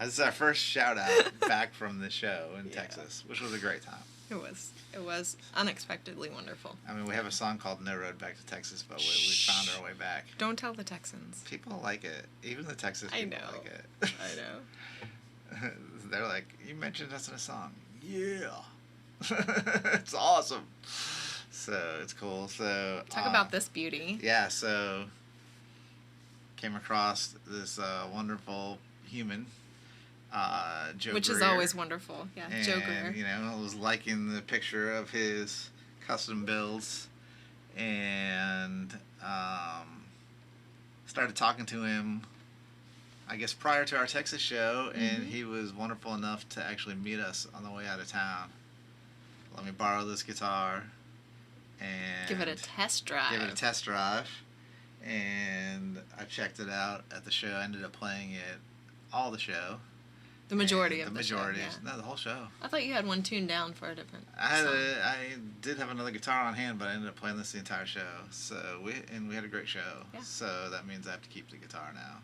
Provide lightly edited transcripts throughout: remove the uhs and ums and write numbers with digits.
This is our first shout out back from the show in Texas, which was a great time. It was. It was unexpectedly wonderful. I mean, we have a song called No Road Back to Texas, but we found our way back. Don't tell the Texans. People like it. Even the Texas people like it. I know. They're like, you mentioned us in a song. Yeah. It's awesome. So, it's cool. So talk about this beauty. Yeah, so came across this wonderful human, Joe Which Greer. Is always wonderful. Yeah, and, Joe Greer. You know, I was liking the picture of his custom builds and started talking to him, I guess, prior to our Texas show, and he was wonderful enough to actually meet us on the way out of town. Let me borrow this guitar and give it a test drive. And I checked it out at the show. I ended up playing it all the show. The majority of the show. Yeah. No, the whole show. I thought you had one tuned down for a different song. I did have another guitar on hand, but I ended up playing this the entire show. So we had a great show. Yeah. So that means I have to keep the guitar now.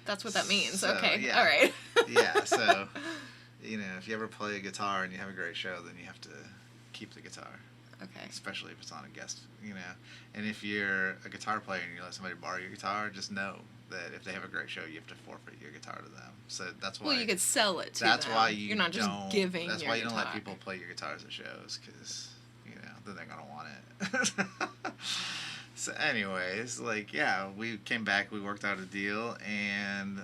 That's what that means. So, okay. Yeah. All right. Yeah. So, you know, if you ever play a guitar and you have a great show, then you have to keep the guitar. Okay. Especially if it's on a guest, you know. And if you're a guitar player and you let somebody borrow your guitar, just know that if they have a great show, you have to forfeit your guitar to them. So that's why. Well, you could sell it to that's them. Why you're not just giving. That's your why you guitar. don't let people play your guitars at shows, because you know then they're gonna want it. So, anyways, like we came back, we worked out a deal, and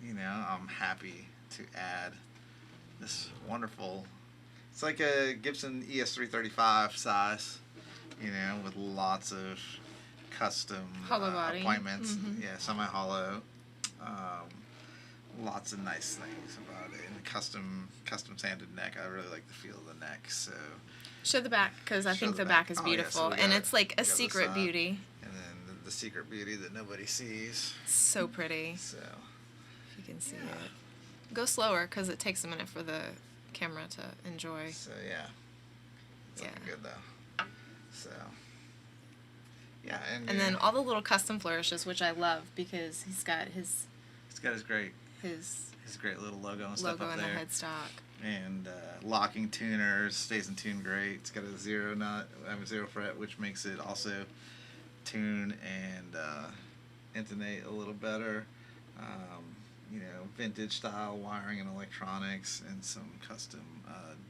you know I'm happy to add this wonderful. It's like a Gibson ES335 size, you know, with lots of custom hollow body appointments. Yeah, semi-hollow. Lots of nice things about it. And the custom sanded neck. I really like the feel of the neck. So show the back, because I think the back is beautiful. So and it's like a secret beauty. And then the secret beauty that nobody sees. So pretty. So if you can see it. Go slower, because it takes a minute for the camera to enjoy. So it's looking good though. So and then all the little custom flourishes, which I love, because he's got his great little logo and logo stuff up in there. The headstock. And locking tuners, stays in tune great. It's got a zero fret, which makes it also tune and intonate a little better. You know, vintage style wiring and electronics, and some custom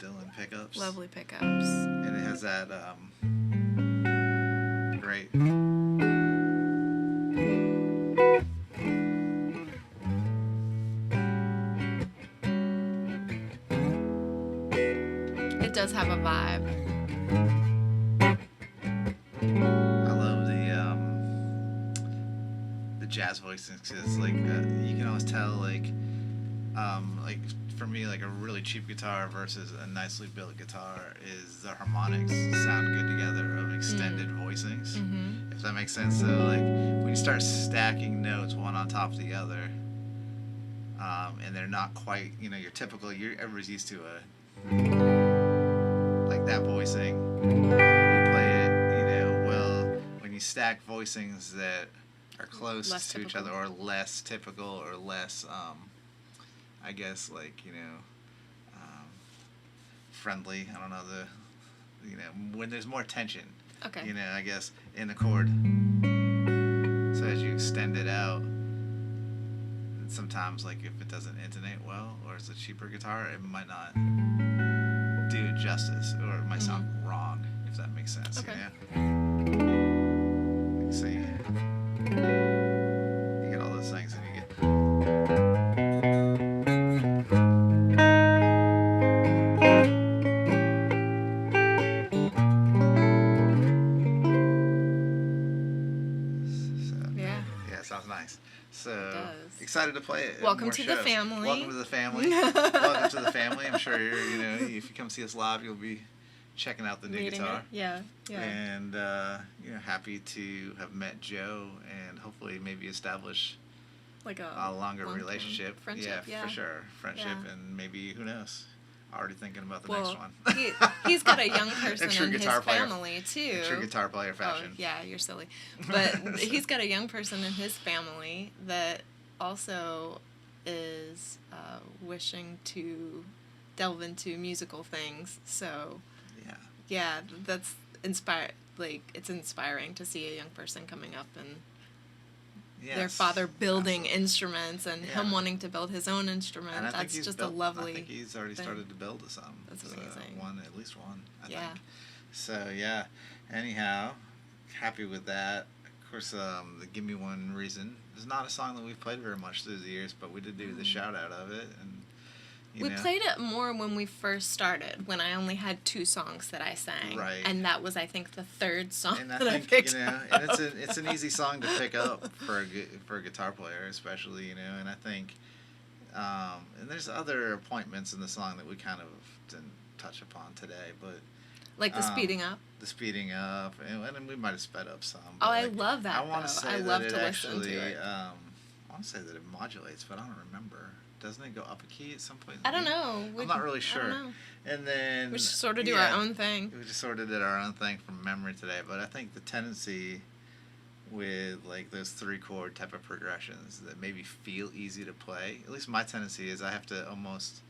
Dylan pickups. Lovely pickups. And it has that great. It does have a vibe. I love the jazz voicings, because like you can always tell like for me, like a really cheap guitar versus a nicely built guitar is the harmonics sound good together of extended voicings. If that makes sense. So like when you start stacking notes one on top of the other, and they're not quite, you know, your typical. Everybody's used to like that voicing. You play it, you know. Well, when you stack voicings that are close to each other, or less typical, or less, I guess, like, you know, friendly. I don't know, you know, when there's more tension. Okay. You know, I guess in the chord. So as you extend it out, sometimes, like, if it doesn't intonate well, or it's a cheaper guitar, it might not do it justice, or it might sound wrong, if that makes sense. Okay. You know? So you get all those things, and you get. Sounds nice. So excited to play it. Welcome to the family. Welcome to the family. Welcome to the family. I'm sure you know, if you come see us live, you'll be checking out the new guitar. Yeah. And you know, happy to have met Joe, and hopefully maybe establish like a longer relationship. Friendship. Yeah, for sure. Friendship, and maybe, who knows? Already thinking about the next one. He's got a young person in his family too. In true guitar player fashion. Oh, yeah, you're silly. But he's got a young person in his family that also is wishing to delve into musical things. So, yeah, that's it's inspiring to see a young person coming up and their father building instruments and him wanting to build his own instrument. And that's just a lovely. I think he's already started to build some. That's amazing. At least one. I think. So yeah. Anyhow, happy with that. Of course, the "Gimme" one reason is not a song that we've played very much through the years, but we did do the shout out of it, and we played it more when we first started, when I only had 2 songs that I sang. Right. And that was, I think, the 3rd song and I picked up. And it's an easy song to pick up for a guitar player, especially, and I think, and there's other appointments in the song that we kind of didn't touch upon today, but. Like the speeding up? The speeding up, and we might have sped up some. Oh, I love that, I want to say I that love it to actually, listen to it. I want to say that it modulates, but I don't remember. Doesn't it go up a key at some point? I don't know. I'm not really sure. I don't know. And then we just sort of do our own thing. We just sort of did our own thing from memory today, but I think the tendency with like those 3-chord type of progressions that maybe feel easy to play. At least my tendency is I have to almost,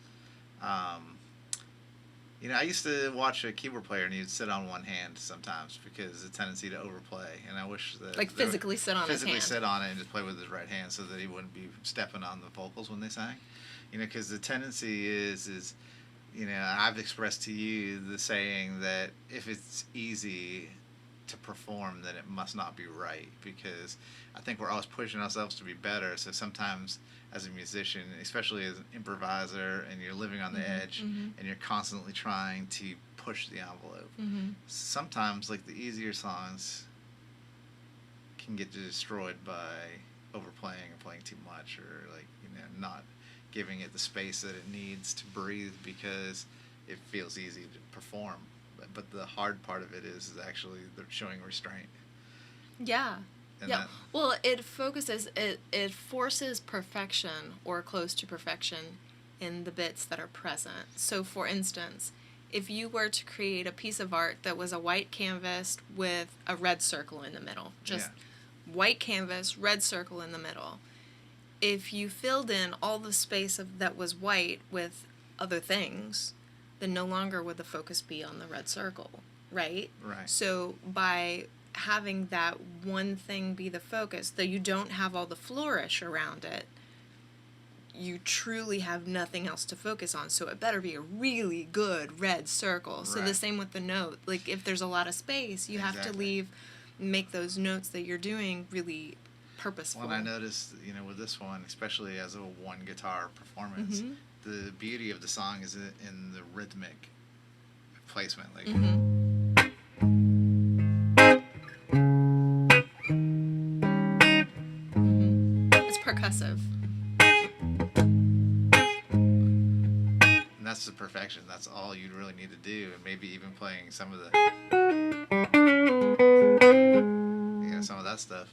I used to watch a keyboard player and he'd sit on one hand sometimes because the tendency to overplay, and I wish that physically sit on his hand. Physically sit on it and just play with his right hand so that he wouldn't be stepping on the vocals when they sang, because the tendency is, I've expressed to you the saying that if it's easy to perform, then it must not be right, because I think we're always pushing ourselves to be better. So sometimes as a musician, especially as an improviser, and you're living on the edge, and you're constantly trying to push the envelope, sometimes like the easier songs can get destroyed by overplaying or playing too much, or not giving it the space that it needs to breathe because it feels easy to perform. But the hard part of it is actually the showing restraint. Yeah. Well, it forces perfection or close to perfection in the bits that are present. So, for instance, if you were to create a piece of art that was a white canvas with a red circle in the middle, just white canvas, red circle in the middle, if you filled in all the space that was white with other things, then no longer would the focus be on the red circle, right? Right. So by having that one thing be the focus, though you don't have all the flourish around it, you truly have nothing else to focus on. So it better be a really good red circle. Right. So the same with the note. Like if there's a lot of space, you have to make those notes that you're doing really purposeful. Well, I noticed, with this one, especially as a one guitar performance, the beauty of the song is in the rhythmic placement. Like, it's percussive. And that's the perfection. That's all you really need to do. And maybe even playing some of the, some of that stuff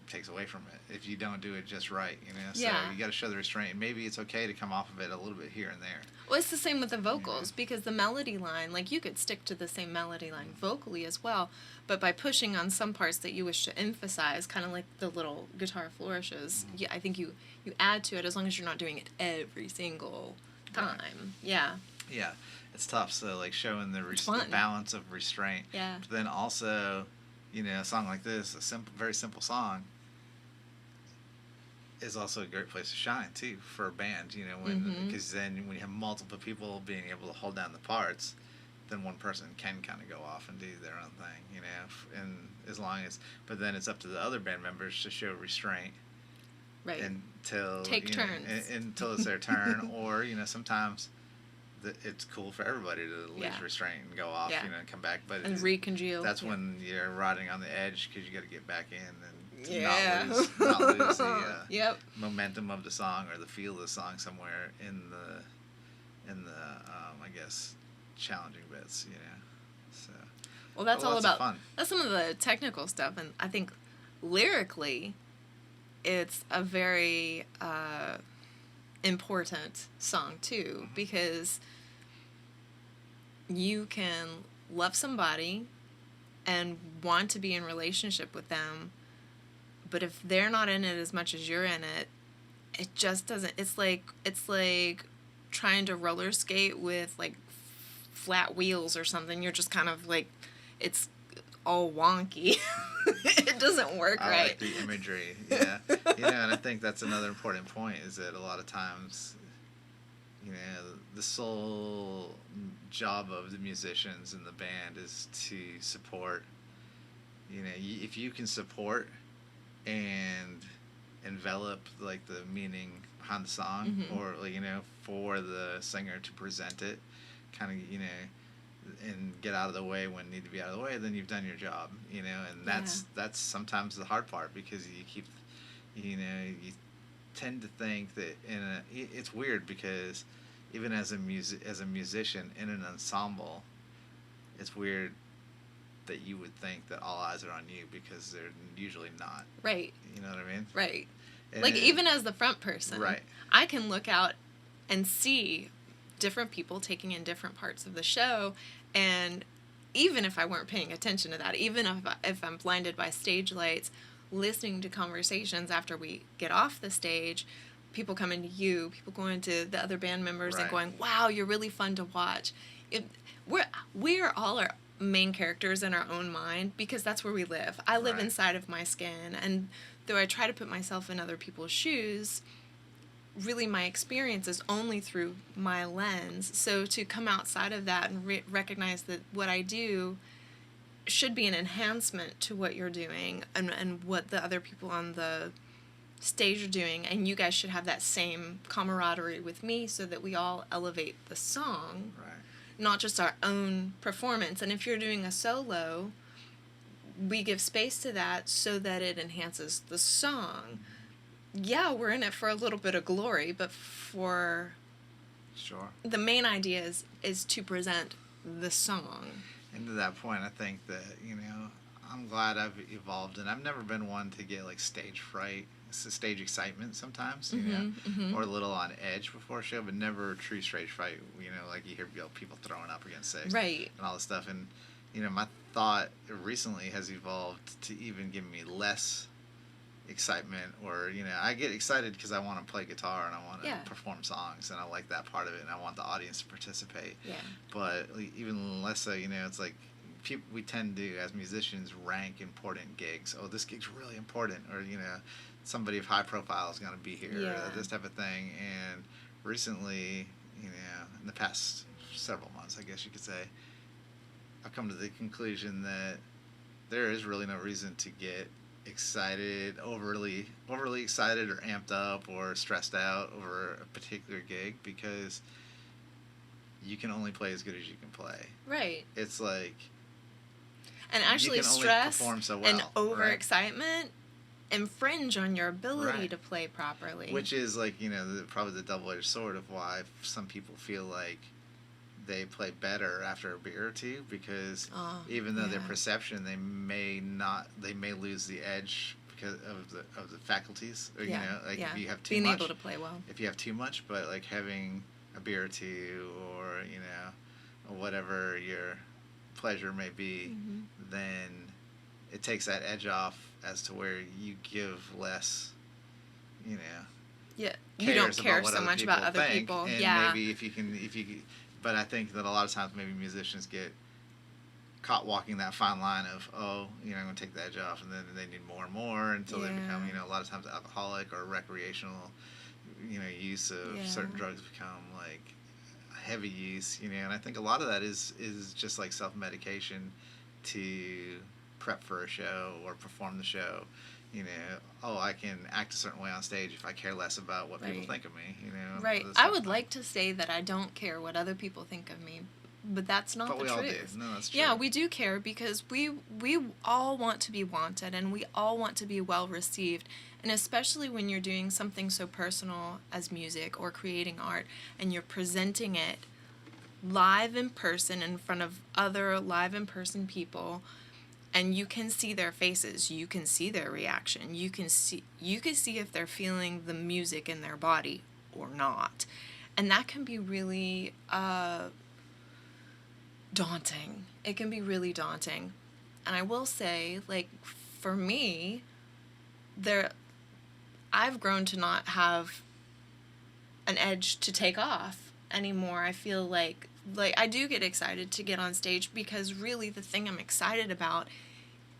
takes away from it if you don't do it just right, so you got to show the restraint. Maybe it's okay to come off of it a little bit here and there. Well, it's the same with the vocals, because the melody line, like you could stick to the same melody line vocally as well, but by pushing on some parts that you wish to emphasize, kind of like the little guitar flourishes, I think you add to it, as long as you're not doing it every single time. Yeah, it's tough. So like showing the balance of restraint, but then also, a song like this, very simple song, is also a great place to shine too for a band, because then when you have multiple people being able to hold down the parts, then one person can kind of go off and do their own thing, and as long as, but then it's up to the other band members to show restraint, right? Until take turns until it's their turn, or sometimes it's cool for everybody to lose restraint and go off, and come back, but and recongeal. That's when you're riding on the edge because you got to get back in and not lose the momentum of the song or the feel of the song somewhere in the I guess challenging bits, So well, that's all about fun. That's some of the technical stuff, and I think lyrically, it's a very important song too, because you can love somebody and want to be in relationship with them, but if they're not in it as much as you're in it, it just doesn't. It's like trying to roller skate with like flat wheels or something. You're just kind of like, it's all wonky. It doesn't work I right. like the imagery, yeah. And I think that's another important point, is that a lot of times, the sole job of the musicians in the band is to support. If you can support and envelop like the meaning behind the song, or for the singer to present it, kind of and get out of the way when need to be out of the way, then you've done your job, and that's sometimes the hard part, because you keep, you tend to think that it's weird, because even as a musician in an ensemble, it's weird that you would think that all eyes are on you, because they're usually not. Right. You know what I mean? Right. And like, even as the front person, right, I can look out and see different people taking in different parts of the show, and even if I weren't paying attention to that, even if I'm blinded by stage lights, listening to conversations after we get off the stage, people coming to you, people going to the other band members, and going, wow, you're really fun to watch. We're all our main characters in our own mind, because that's where we live. I live inside of my skin, and though I try to put myself in other people's shoes, really my experience is only through my lens. So to come outside of that and recognize that what I do should be an enhancement to what you're doing, and what the other people on the stage are doing, and you guys should have that same camaraderie with me, so that we all elevate the song, not just our own performance. And if you're doing a solo, we give space to that so that it enhances the song. Yeah, we're in it for a little bit of glory, but for the main idea is to present the song. And to that point, I think that, I'm glad I've evolved, and I've never been one to get like stage fright, stage excitement sometimes, or a little on edge before a show, but never true stage fright, like you hear people throwing up against stage, and all this stuff. And, my thought recently has evolved to even give me less excitement, or I get excited because I want to play guitar and I want to perform songs, and I like that part of it, and I want the audience to participate. But even less so, it's like we tend to, as musicians, rank important gigs. Oh, this gig's really important, or somebody of high profile is going to be here, or this type of thing. And recently, in the past several months, I guess you could say, I've come to the conclusion that there is really no reason to get excited, overly excited, or amped up, or stressed out over a particular gig, because you can only play as good as you can play. Right. It's like, and actually, stress and overexcitement infringe on your ability to play properly. Which is like, probably the double-edged sword of why some people feel like they play better after a beer or two, because even though their perception, they may lose the edge because of the faculties, or if you have too being much, able to play well. If you have too much, but like having a beer or two, or or whatever your pleasure may be, then it takes that edge off, as to where you give less, you don't care so much about other people. And maybe if you but I think that a lot of times maybe musicians get caught walking that fine line of, I'm going to take the edge off, and then they need more and more until they become, a lot of times alcoholic, or recreational, use of certain drugs become like heavy use, and I think a lot of that is just like self-medication to prep for a show or perform the show. I can act a certain way on stage if I care less about what people think of me, Right. I would like to say that I don't care what other people think of me, but that's not the truth. But we all do. No, that's true. Yeah, we do care, because we all want to be wanted, and we all want to be well received. And especially when you're doing something so personal as music or creating art, and you're presenting it live in person in front of other live in person people, and you can see their faces, you can see their reaction, you can see if they're feeling the music in their body or not. And that can be really daunting. It can be really daunting. And I will say, like, for me, I've grown to not have an edge to take off anymore. I feel like I do get excited to get on stage because really the thing I'm excited about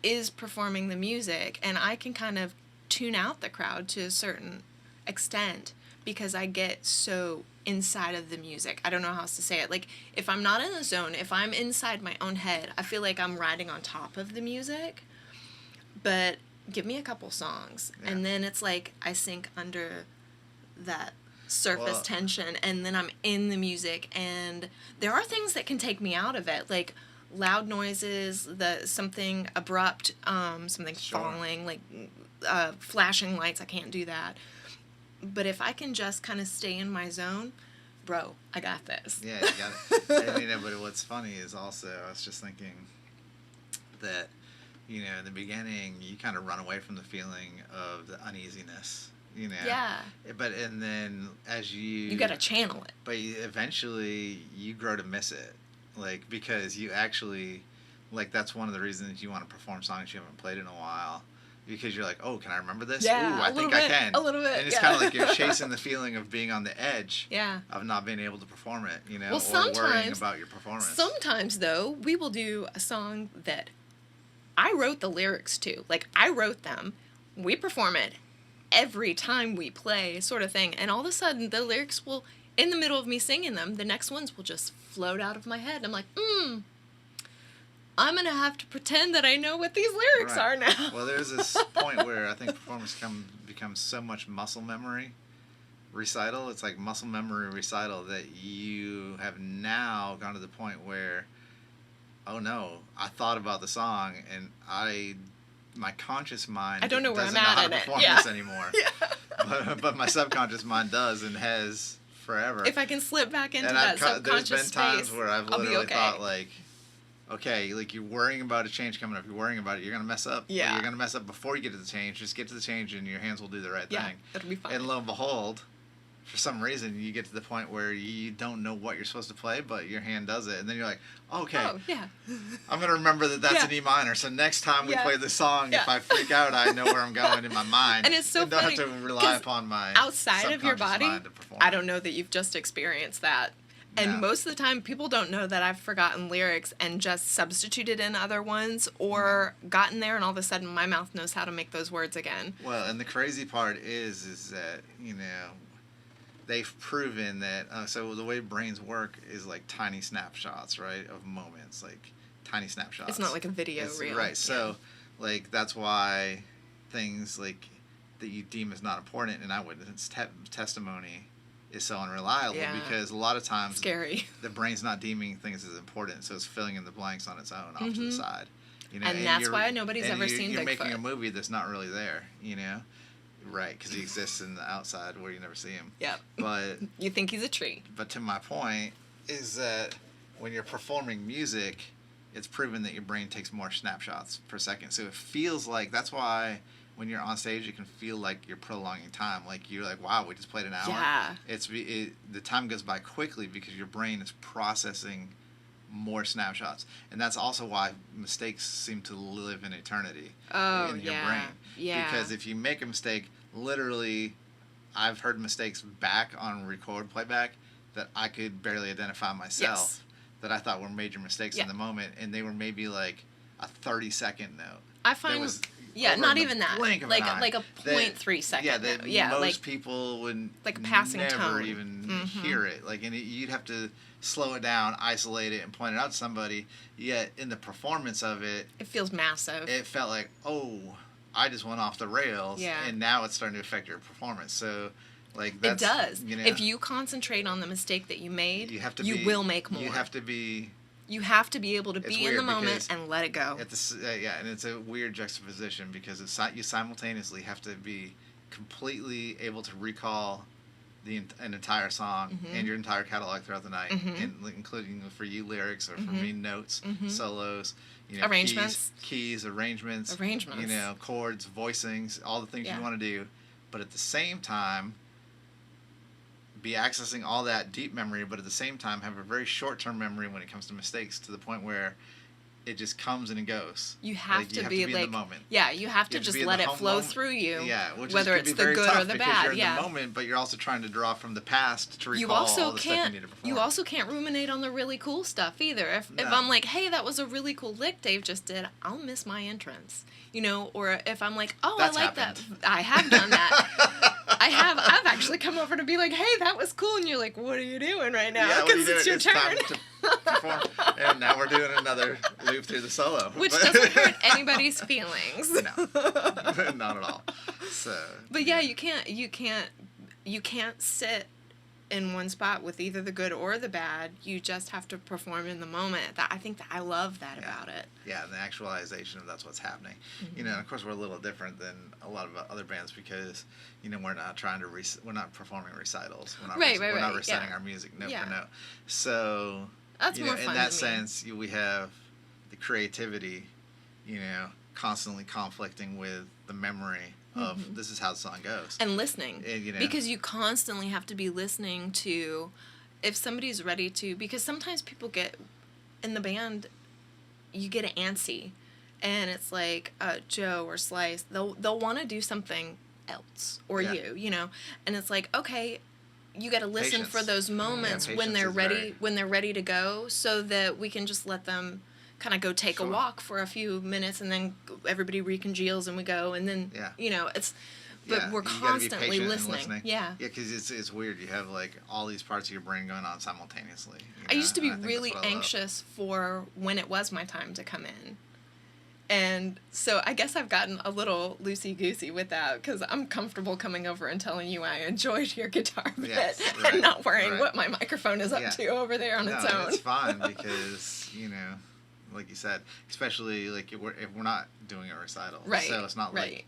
is performing the music, and I can kind of tune out the crowd to a certain extent because I get so inside of the music. I don't know how else to say it. Like, if I'm not in the zone, if I'm inside my own head, I feel like I'm riding on top of the music. But give me a couple songs, and then it's like I sink under that surface tension, and then I'm in the music, and there are things that can take me out of it, like loud noises, something abrupt, something falling, like flashing lights. I can't do that. But if I can just kind of stay in my zone, bro, I got this. Yeah, you got it. I mean, but what's funny is also, I was just thinking that, you know, in the beginning, you kind of run away from the feeling of the uneasiness, you know? Yeah. And then as you got to channel it. But eventually, you grow to miss it. Like, because you actually, like, that's one of the reasons you want to perform songs you haven't played in a while. Because you're like, oh, can I remember this? Yeah, Ooh, I think I can. A little bit. And it's kind of like you're chasing the feeling of being on the edge. Yeah. Of not being able to perform it, you know, well, or worrying about your performance. Sometimes, though, we will do a song that I wrote the lyrics to. Like, I wrote them. We perform it every time we play, sort of thing. And all of a sudden, the lyrics will, in the middle of me singing them, the next ones will just float out of my head. And I'm like, I'm going to have to pretend that I know what these lyrics are now. Well, there's this point where I think performance becomes so much muscle memory recital. It's like muscle memory recital that you have now gone to the point where, oh no, I thought about the song and my conscious mind I don't know where doesn't I'm know at how in to it. perform this anymore. But my subconscious mind does and has forever. If I can slip back into that subconscious there's been times where I've literally thought, like, okay, like, you're worrying about a change coming up. You're worrying about it. You're going to mess up. Yeah. You're going to mess up before you get to the change. Just get to the change and your hands will do the right thing. It'll be fine. And lo and behold, for some reason, you get to the point where you don't know what you're supposed to play, but your hand does it. And then you're like, okay, I'm going to remember that that's an E minor. So next time we play this song, if I freak out, I know where I'm going in my mind. And it's so funny. I funny. don't have to rely upon my outside of your body, mind to perform. I don't know that you've just experienced that. And most of the time, people don't know that I've forgotten lyrics and just substituted in other ones or gotten there, and all of a sudden my mouth knows how to make those words again. Well, and the crazy part is that, you know, they've proven that, so the way brains work is like tiny snapshots, right, of moments, like tiny snapshots. It's not like a video reel. Right, so, like, that's why things, like, that you deem as not important in eyewitness testimony is so unreliable because a lot of times the brain's not deeming things as important, so it's filling in the blanks on its own off to the side. You know, and that's why nobody's ever seen Bigfoot. You're making a movie that's not really there, you know? Right, because he exists in the outside where you never see him. Yep. But you think he's a tree. But to my point is that when you're performing music, it's proven that your brain takes more snapshots per second. So it feels like, that's why when you're on stage, it can feel like you're prolonging time. Like, you're like, wow, we just played an hour. Yeah. The time goes by quickly because your brain is processing more snapshots. And that's also why mistakes seem to live in eternity in your brain. Yeah. Because if you make a mistake, literally, I've heard mistakes back on record playback that I could barely identify myself that I thought were major mistakes in the moment. And they were maybe like a 30-second note. I find... not even that. Like a 0.3 second. Most people would like passing never tone. even hear it. Like, and you'd have to slow it down, isolate it, and point it out to somebody. Yet in the performance of it, it feels massive. It felt like, oh, I just went off the rails, and now it's starting to affect your performance. So, like, that's, it does. You know, if you concentrate on the mistake that you made, you will make more. You have to be. You have to be able to be in the moment and let it go. And it's a weird juxtaposition because you simultaneously have to be completely able to recall an entire song and your entire catalog throughout the night, and including for you lyrics or for me notes, solos, you know, arrangements, keys, arrangements, you know, chords, voicings, all the things you want to do, but at the same time be accessing all that deep memory, but at the same time have a very short-term memory when it comes to mistakes, to the point where it just comes and it goes. You have to be in the moment. Yeah, you have to just let it flow through you. Yeah, which whether it's the good or the bad. You're in the moment, but you're also trying to draw from the past to recall all the stuff you need to perform. You also can't ruminate on the really cool stuff either. If I'm like, hey, that was a really cool lick Dave just did, I'll miss my entrance. You know, or if I'm like, oh, That's I like happened. that. I have done that. I've actually come over to be like, hey, that was cool, and you're like, what are you doing right now? Because it's your turn. Time to perform. And now we're doing another loop through the solo, which doesn't hurt anybody's feelings. No, not at all. So, but yeah, you can't sit in one spot with either the good or the bad. You just have to perform in the moment. I think that I love that about it. Yeah, and the actualization of that's what's happening. Mm-hmm. You know, and of course we're a little different than a lot of other bands because, you know, we're not trying to we're not performing recitals. We're not we're not reciting our music note for note. So that's more fun. In that sense, we have the creativity, you know, constantly conflicting with the memory of this is how the song goes. And listening. You know, because you constantly have to be listening to if somebody's ready to, because sometimes people get, in the band, you get antsy. And it's like Joe or Slice, they'll want to do something else. Or you know. And it's like, okay, you got to listen for those moments when they're ready to go so that we can just let them kind of go take a walk for a few minutes and then everybody recongeals and we go and then you know but we're constantly listening. Yeah, because it's weird. You have like all these parts of your brain going on simultaneously. I used to be really anxious for when it was my time to come in, and so I guess I've gotten a little loosey-goosey with that because I'm comfortable coming over and telling you I enjoyed your guitar bit and not worrying what my microphone is up to over there on its own. It's fine because, you know, like you said, especially like if we're not doing a recital. Right. So it's not like,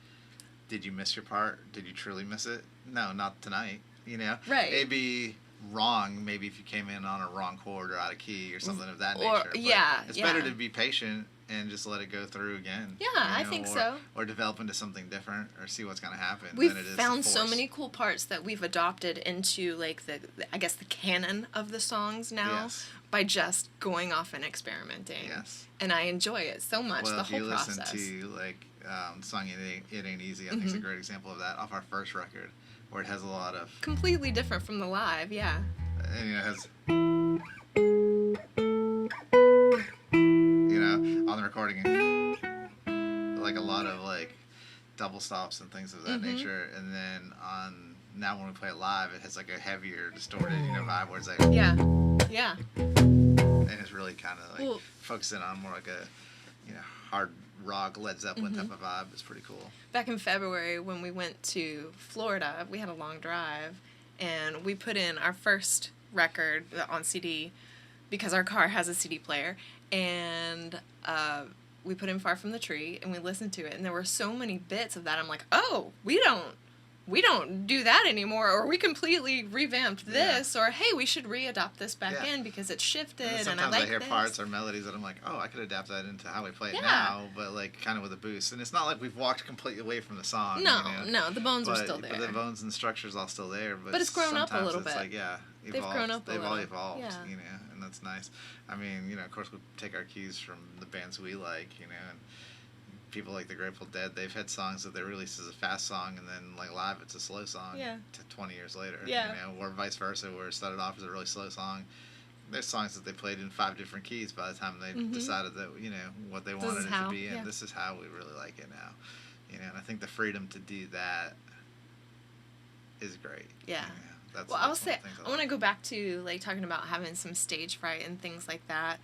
did you miss your part? Did you truly miss it? No, not tonight. You know? Right. It'd be wrong maybe if you came in on a wrong chord or out of key or something of that nature. But it's better to be patient and just let it go through again. Yeah, you know, I think so. Or develop into something different or see what's going to happen. We've found so many cool parts that we've adopted into like the canon of the songs now by just going off and experimenting. Yes. And I enjoy it so much, the whole process. Well, if you listen to like the song It Ain't Easy, I think it's a great example of that off our first record where it has a lot of... completely different from the live, yeah. And you know, it has... you know, on the recording, like a lot of like double stops and things of that nature, and then now when we play it live, it has like a heavier, distorted, you know, vibe where it's like yeah, and it's really kind of like focusing on more like a, you know, hard rock Led Zeppelin type of vibe. It's pretty cool. Back in February when we went to Florida, we had a long drive, and we put in our first record on CD because our car has a CD player, and we put in Far From the Tree, and we listened to it, and there were so many bits of that. I'm like, oh, we don't do that anymore, or we completely revamped this, or hey, we should re-adopt this back in because it's shifted, and I like this. Sometimes I hear parts or melodies that I'm like, oh, I could adapt that into how we play it now, but like kind of with a boost. And it's not like we've walked completely away from the song. No, you know? no, the bones are still there. But the bones and the structure's all still there. But it's grown up a little bit. Like, they've grown up a little. They've all evolved, you know, and that's nice. I mean, you know, of course we take our cues from the bands we like, you know, and people like the Grateful Dead, they've had songs that they released as a fast song, and then like live it's a slow song 20 years later. You know, or vice versa, where it started off as a really slow song. There's songs that they played in 5 different keys by the time they decided that, you know, what they wanted it to be, and this is how we really like it now. You know, and I think the freedom to do that is great. Yeah. You know, I'll say, I want to go back to like talking about having some stage fright and things like that.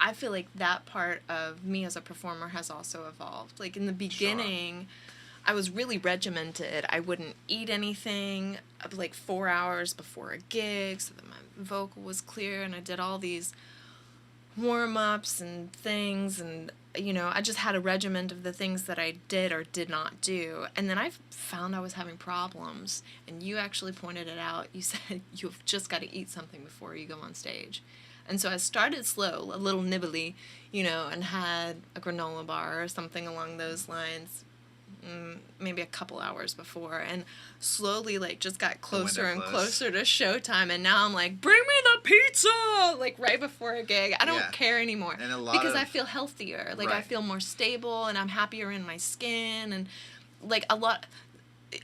I feel like that part of me as a performer has also evolved. Like in the beginning, I was really regimented. I wouldn't eat anything like 4 hours before a gig so that my vocal was clear, and I did all these warm-ups and things, and you know, I just had a regiment of the things that I did or did not do. And then I found I was having problems, and you actually pointed it out. You said you've just got to eat something before you go on stage. And so I started slow, a little nibbly, you know, and had a granola bar or something along those lines. maybe a couple hours before, and slowly like just got closer and closed. closer to showtime, and now I'm like, bring me the pizza, like right before a gig. I don't care anymore, and because I feel healthier, like right. I feel more stable, and I'm happier in my skin, and like a lot.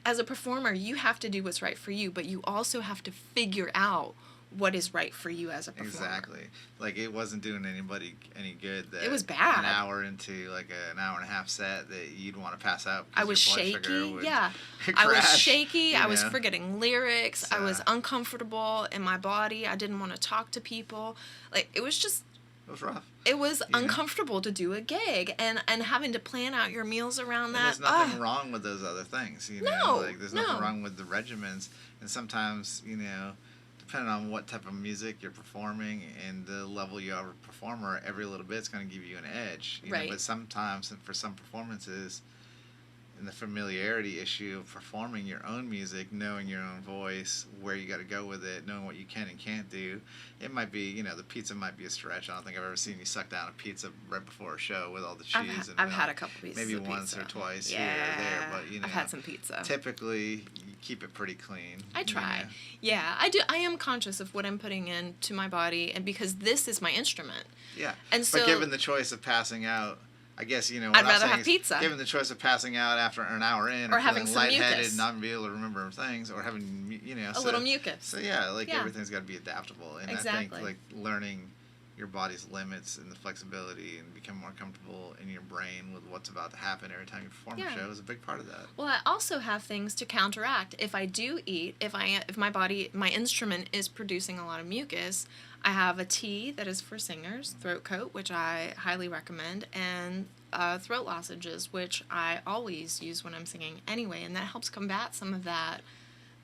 As a performer, you have to do what's right for you, but you also have to figure out what is right for you as a performer. Exactly. Like, it wasn't doing anybody any good that it was bad. An hour into like an hour and a half set that you'd want to pass out. I was shaky. Yeah. I was shaky. I was forgetting lyrics. I was uncomfortable in my body. I didn't want to talk to people. Like, it was just... It was rough. It was uncomfortable to do a gig, and having to plan out your meals around that. There's nothing wrong with those other things, you know. No, like, there's nothing wrong with the regimens, and sometimes, you know, depending on what type of music you're performing and the level you are a performer, every little bit's going to give you an edge. You know? But sometimes, for some performances, and the familiarity issue of performing your own music, knowing your own voice, where you got to go with it, knowing what you can and can't do, it might be, you know, the pizza might be a stretch. I don't think I've ever seen you suck down a pizza right before a show with all the cheese. I've had a couple pieces maybe of once pizza. Or twice here or there, but you know, I've had some pizza. Typically, you keep it pretty clean. I try. Yeah, I do. I am conscious of what I'm putting into my body, and because this is my instrument. Yeah. And so, but given the choice of passing out, I guess, you know, I'd rather have pizza. Given the choice of passing out after an hour in, or having some lightheaded, mucus, not be able to remember things, or having, you know, a little mucus. So everything's got to be adaptable, and I think like learning your body's limits and the flexibility and become more comfortable in your brain with what's about to happen every time you perform a show is a big part of that. Well, I also have things to counteract. If I do eat, if my body, my instrument is producing a lot of mucus, I have a tea that is for singers, throat coat, which I highly recommend, and throat lozenges, which I always use when I'm singing anyway, and that helps combat some of that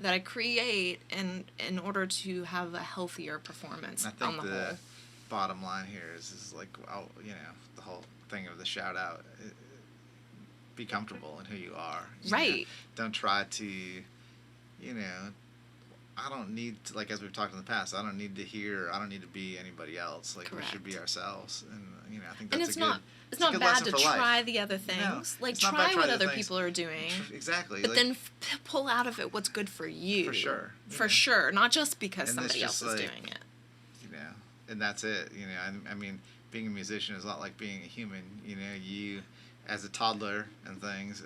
I create in order to have a healthier performance on the whole. I think the bottom line here is like, you know, the whole thing of the shout out. Be comfortable in who you are. Right. You know? Don't try to, you know, I don't need to, like, as we've talked in the past, I don't need to be anybody else. Like, Correct. We should be ourselves. And, you know, I think and that's it's not bad to try the other things. No, like, try what other people are doing. Exactly. But then pull out of it what's good for you. For sure. For sure. Not just because somebody else is doing it. You know, and that's it. You know, I mean, being a musician is a lot like being a human. You know, you, as a toddler and things,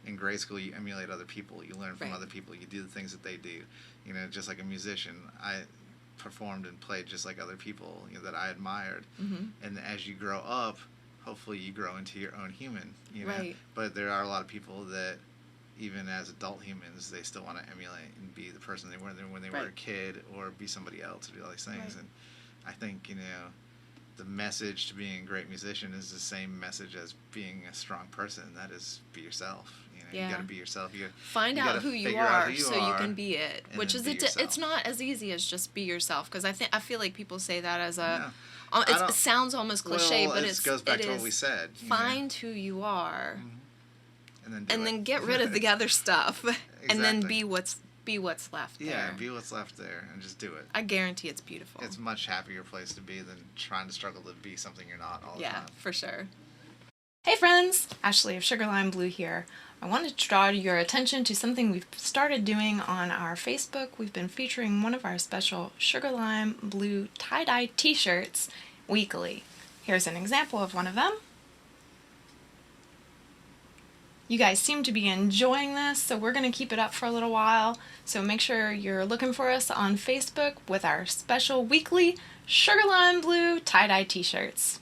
in grade school, you emulate other people. You learn from other people. You do the things that they do. You know, just like a musician, I performed and played just like other people, you know, that I admired. Mm-hmm. And as you grow up, hopefully you grow into your own human. You know? Right. But there are a lot of people that, even as adult humans, they still want to emulate and be the person they were when they were a kid, or be somebody else, or do all these things. Right. And I think, you know, the message to being a great musician is the same message as being a strong person. That is, be yourself. You know, you got to be yourself. You find out who you are so you can be it. Which is it's not as easy as just be yourself, because I feel like people say that as a it sounds almost cliche, but it goes back to what we said. Find who you are, and then get rid of the other stuff, and then be what's left there. Yeah, be what's left there, and just do it. I guarantee it's beautiful. It's a much happier place to be than trying to struggle to be something you're not all the time. Yeah, for sure. Hey friends, Ashley of Sugar Lime Blue here. I wanted to draw your attention to something we've started doing on our Facebook. We've been featuring one of our special Sugar Lime Blue tie-dye t-shirts weekly. Here's an example of one of them. You guys seem to be enjoying this, so we're going to keep it up for a little while. So make sure you're looking for us on Facebook with our special weekly Sugar Lime Blue tie-dye t-shirts.